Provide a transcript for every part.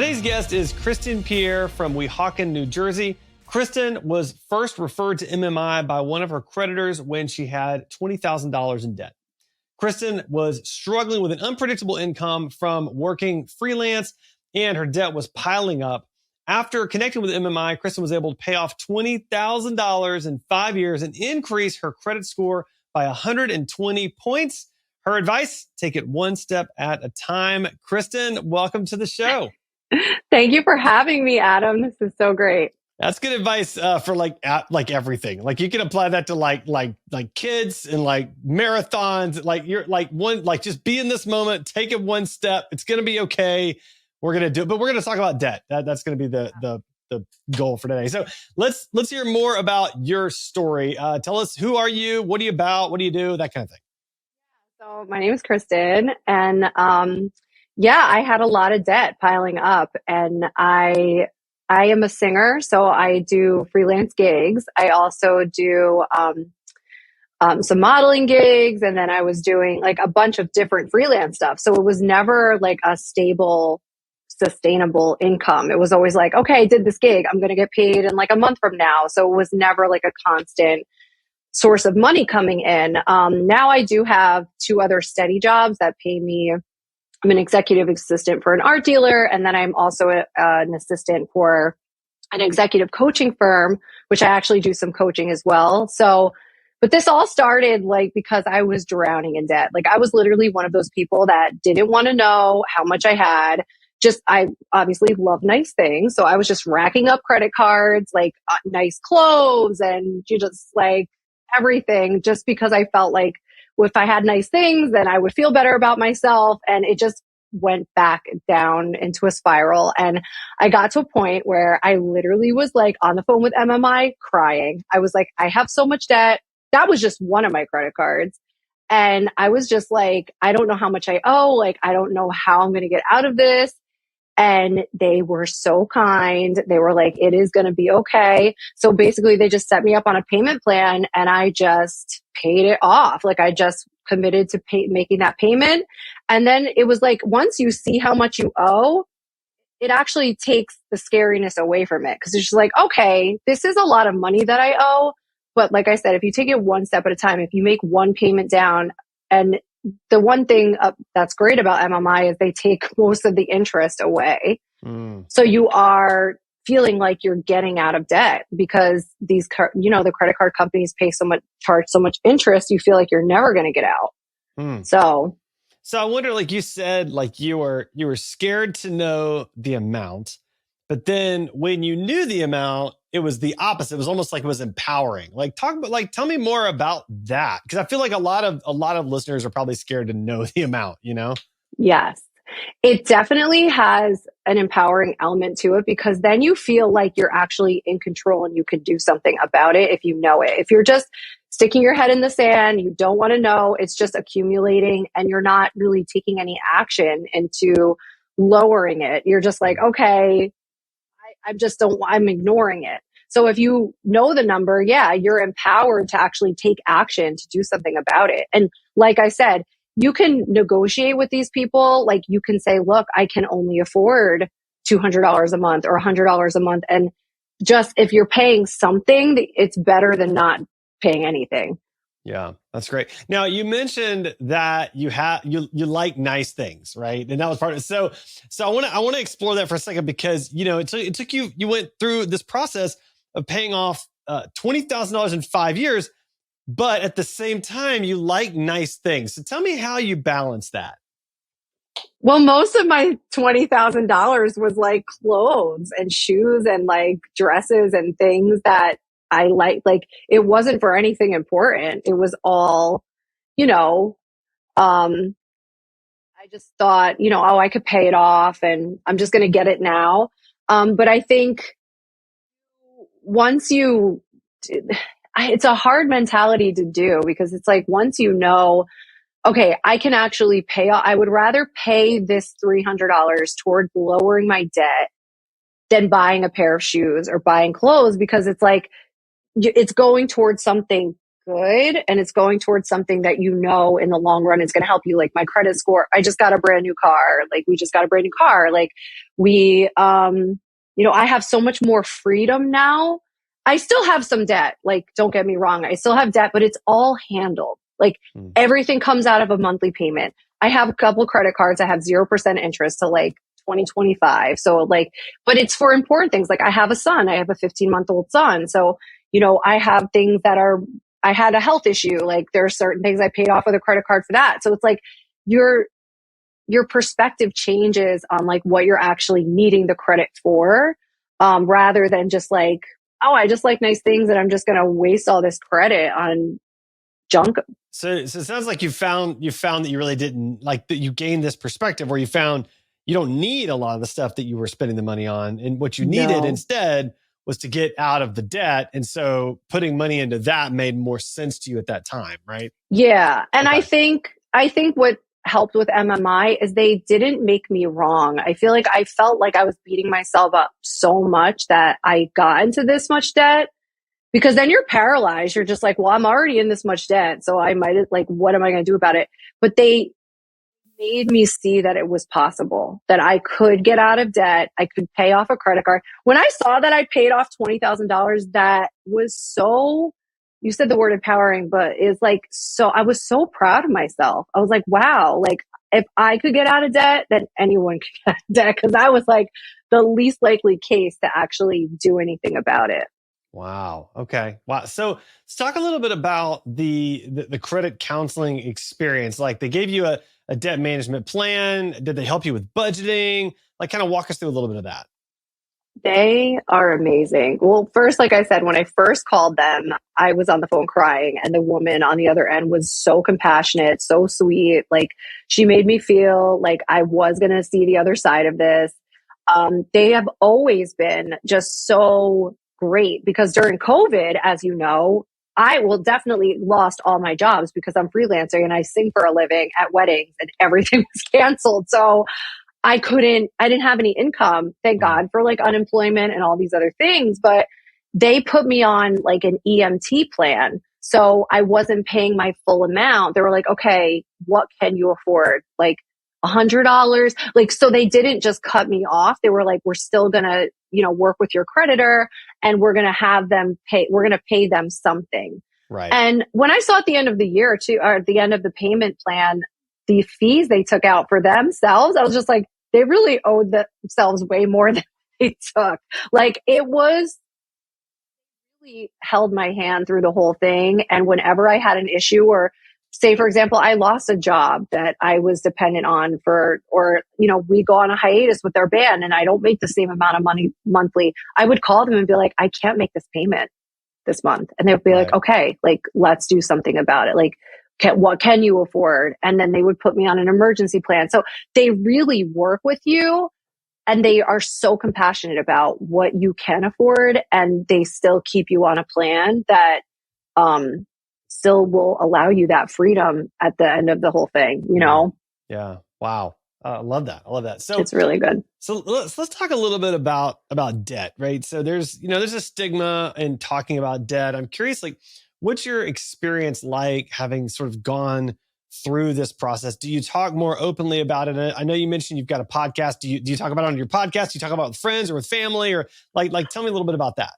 Today's guest is Kristin Pierre from Weehawken, New Jersey. Kristin was first referred to MMI by one of her creditors when she had $20,000 in debt. Kristin was struggling with an unpredictable income from working freelance, and her debt was piling up. After connecting with MMI, Kristin was able to pay off $20,000 in 5 years and increase her credit score by 120 points. Her advice, take it one step at a time. Kristin, welcome to the show. Thank you for having me, Adam. This is so great. That's good advice for like everything. Like you can apply that to like kids and like marathons. Like you're like just be in this moment, take it one step. It's gonna be okay. We're gonna do it, but we're gonna talk about debt. That's gonna be the goal for today. So let's hear more about your story. Tell us, who are you? What are you about? What do you do? That kind of thing. So my name is Kristin, and I had a lot of debt piling up, and I am a singer, so I do freelance gigs. I also do some modeling gigs, and then I was doing like a bunch of different freelance stuff. So it was never like a stable, sustainable income. It was always like, okay, I did this gig, I'm going to get paid in like a month from now. So it was never like a constant source of money coming in. Now I do have two other steady jobs that pay me. I'm an executive assistant for an art dealer, and then I'm also an assistant for an executive coaching firm, which I actually do some coaching as well. So, but this all started like because I was drowning in debt. Like I was literally one of those people that didn't want to know how much I had. I obviously love nice things. So I was just racking up credit cards, like nice clothes, and you just like everything, just because I felt like if I had nice things, then I would feel better about myself. And it just went back down into a spiral. And I got to a point where I literally was like on the phone with MMI crying. I was like, I have so much debt. That was just one of my credit cards. And I was just like, I don't know how much I owe. Like, I don't know how I'm going to get out of this. And they were so kind. They were like, it is going to be okay. So basically they just set me up on a payment plan, and I just paid it off. Like I just committed to making that payment. And then it was like, once you see how much you owe, it actually takes the scariness away from it. Cause it's just like, okay, this is a lot of money that I owe. But like I said, if you take it one step at a time, if you make one payment down, and the one thing that's great about MMI is they take most of the interest away. So you are feeling like you're getting out of debt, because the credit card companies charge so much interest. You feel like you're never going to get out. So I wonder, like you said, like you were scared to know the amount, but then when you knew the amount, it was the opposite. It was almost like it was empowering. Tell me more about that. Cause I feel like a lot of listeners are probably scared to know the amount, you know? Yes, it definitely has an empowering element to it, because then you feel like you're actually in control and you can do something about it if you know it. If you're just sticking your head in the sand, you don't want to know, it's just accumulating and you're not really taking any action into lowering it. You're just like, okay, I'm ignoring it. So if you know the number, yeah, you're empowered to actually take action to do something about it. And like I said, you can negotiate with these people. Like you can say, look, I can only afford $200 a month or $100 a month. And just if you're paying something, it's better than not paying anything. Yeah, that's great. Now you mentioned that you like nice things, right? And that was part of it. So I want to explore that for a second, because it took you went through this process of paying off $20,000 in 5 years, but at the same time you like nice things. So tell me how you balance that. Well, most of my $20,000 was like clothes and shoes and like dresses and things that I like it wasn't for anything important. It was all, I just thought, oh, I could pay it off and I'm just going to get it now. But I think it's a hard mentality to do, because it's like, once you know, okay, I can actually pay off, I would rather pay this $300 toward lowering my debt than buying a pair of shoes or buying clothes, because it's like, it's going towards something good and it's going towards something that you know in the long run is going to help you. Like my credit score, I just got a brand new car. Like we just got a brand new car. Like we, I have so much more freedom now. I still have some debt. Like, don't get me wrong. I still have debt, but it's all handled. Like everything comes out of a monthly payment. I have a couple credit cards. I have 0% interest to like 2025. So like, but it's for important things. Like I have a son, I have a 15-month-old son. So, I have things that I had a health issue. Like there are certain things I paid off with a credit card for that. So it's like your perspective changes on like what you're actually needing the credit for, rather than just like, oh, I just like nice things and I'm just going to waste all this credit on junk. So it sounds like you found that you really didn't like that. You gained this perspective where you found you don't need a lot of the stuff that you were spending the money on, and what you needed instead was to get out of the debt. And so putting money into that made more sense to you at that time, right? Yeah, and okay. I think what helped with MMI is they didn't make me wrong. I feel like I felt like I was beating myself up so much that I got into this much debt. Because then you're paralyzed. You're just like, well, I'm already in this much debt. So I might like, what am I going to do about it? But they made me see that it was possible, that I could get out of debt. I could pay off a credit card. When I saw that I paid off $20,000, that was so, you said the word empowering, but it's like, so I was so proud of myself. I was like, wow, like if I could get out of debt, then anyone could get out of debt. Cause I was like the least likely case to actually do anything about it. Wow. Okay. Wow. So let's talk a little bit about the credit counseling experience. Like they gave you a debt management plan. Did they help you with budgeting? Like kind of walk us through a little bit of that. They are amazing. Well, first, like I said, when I first called them, I was on the phone crying and the woman on the other end was so compassionate, so sweet. Like she made me feel like I was going to see the other side of this. They have always been just so great because during COVID, as you know, I will definitely lost all my jobs because I'm freelancing and I sing for a living at weddings and everything was canceled. So I didn't have any income, thank God, for like unemployment and all these other things, but they put me on like an EMT plan. So I wasn't paying my full amount. They were like, okay, what can you afford? Like $100. Like, so they didn't just cut me off. They were like, we're still going to, work with your creditor and we're going to have them pay, we're going to pay them something. Right. And when I saw at the end of the year too, or at the end of the payment plan, the fees they took out for themselves, I was just like, they really owed themselves way more than they took. Like it was really held my hand through the whole thing. And whenever I had an issue or say, for example, I lost a job that I was dependent on or we go on a hiatus with our band and I don't make the same amount of money monthly, I would call them and be like, I can't make this payment this month. And they would be like, okay, like, let's do something about it. Like, what can you afford? And then they would put me on an emergency plan. So they really work with you and they are so compassionate about what you can afford. And they still keep you on a plan that, still will allow you that freedom at the end of the whole thing, Yeah. Wow. I love that. So it's really good. So let's talk a little bit about debt, right? So there's a stigma in talking about debt. I'm curious, like, what's your experience like having sort of gone through this process? Do you talk more openly about it? I know you mentioned you've got a podcast. Do you talk about it on your podcast? Do you talk about it with friends or with family, or like tell me a little bit about that?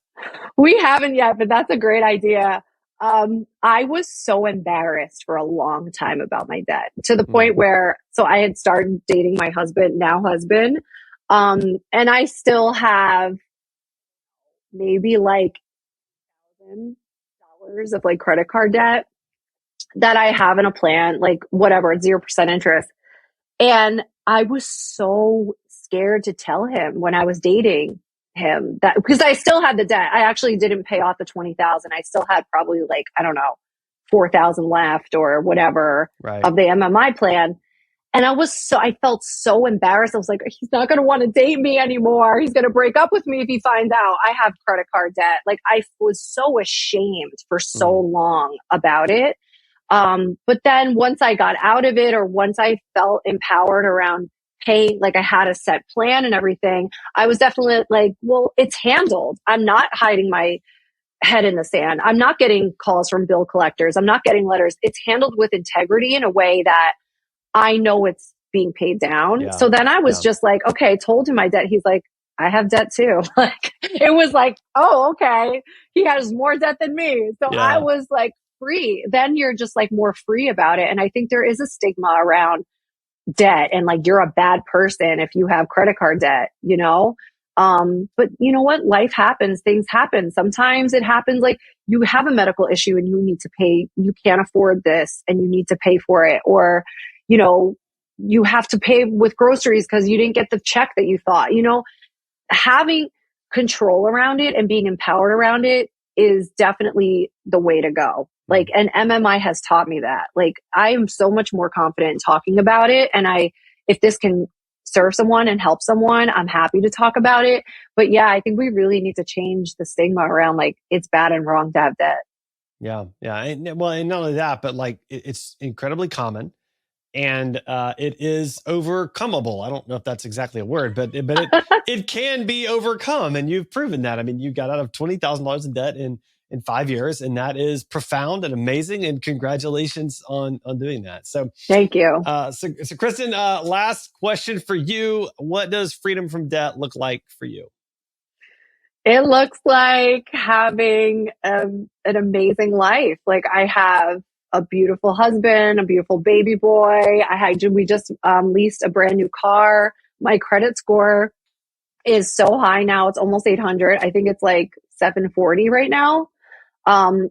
We haven't yet, but that's a great idea. I was so embarrassed for a long time about my debt to the point where, so I had started dating my now husband. And I still have maybe like $1,000 of like credit card debt that I have in a plan, like whatever, 0% interest. And I was so scared to tell him when I was dating him that because I still had the debt. I actually didn't pay off the 20,000. I still had probably like, I don't know, 4,000 left or whatever of the MMI plan. And I felt so embarrassed. I was like, he's not going to want to date me anymore. He's going to break up with me if he finds out I have credit card debt. Like I was so ashamed for so long about it. But then once I got out of it or once I felt empowered around paying, like I had a set plan and everything, I was definitely like, well, it's handled. I'm not hiding head in the sand. I'm not getting calls from bill collectors. I'm not getting letters. It's handled with integrity in a way that I know it's being paid down. Yeah. So then I was just like, okay, I told him my debt. He's like, I have debt too. Like, it was like, oh, okay. He has more debt than me. So I was like free. Then you're just like more free about it. And I think there is a stigma around debt and like, you're a bad person if you have credit card debt, you know? But you know what? Life happens. Things happen. Sometimes it happens like you have a medical issue and you need to pay, you can't afford this and you need to pay for it. Or, you know, you have to pay with groceries because you didn't get the check that you thought, you know, having control around it and being empowered around it is definitely the way to go. Like, and MMI has taught me that. Like, I am so much more confident in talking about it. And if this can serve someone and help someone, I'm happy to talk about it. But yeah, I think we really need to change the stigma around like, it's bad and wrong to have debt. Yeah. Yeah. And, well, and not only that, but like it's incredibly common. And it is overcomable. I don't know if that's exactly a word, but it can be overcome. And you've proven that. I mean, you got out of $20,000 in debt in 5 years, and that is profound and amazing. And congratulations on doing that. So thank you. So Kristin, last question for you. What does freedom from debt look like for you? It looks like having an amazing life. Like, I have a beautiful husband, a beautiful baby boy. We just leased a brand new car. My credit score is so high now. It's almost 800. I think it's like 740 right now.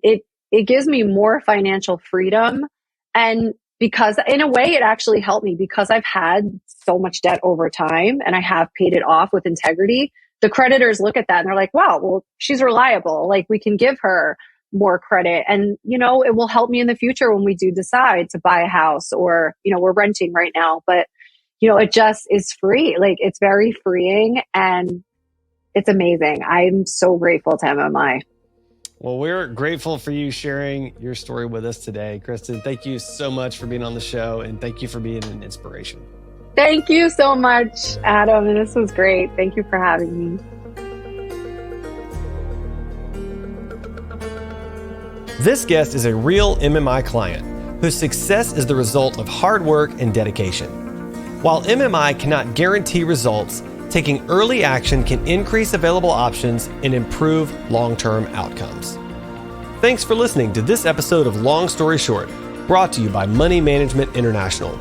It gives me more financial freedom. And because in a way it actually helped me because I've had so much debt over time and I have paid it off with integrity. The creditors look at that and they're like, wow, well, she's reliable. Like, we can give her more credit. And, you know, it will help me in the future when we do decide to buy a house or, you know, we're renting right now, but, you know, it just is free. Like, it's very freeing and it's amazing. I'm so grateful to MMI. Well, we're grateful for you sharing your story with us today. Kristin, thank you so much for being on the show and thank you for being an inspiration. Thank you so much, Adam. And this was great. Thank you for having me. This guest is a real MMI client whose success is the result of hard work and dedication. While MMI cannot guarantee results, taking early action can increase available options and improve long-term outcomes. Thanks for listening to this episode of Long Story Short, brought to you by Money Management International.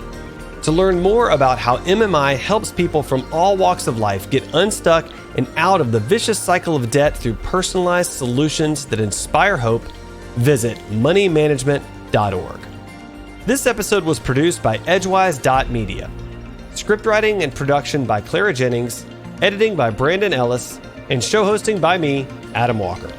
To learn more about how MMI helps people from all walks of life get unstuck and out of the vicious cycle of debt through personalized solutions that inspire hope, visit moneymanagement.org. This episode was produced by Edgewise.media. Script writing and production by Clara Jennings, editing by Brandon Ellis, and show hosting by me, Adam Walker.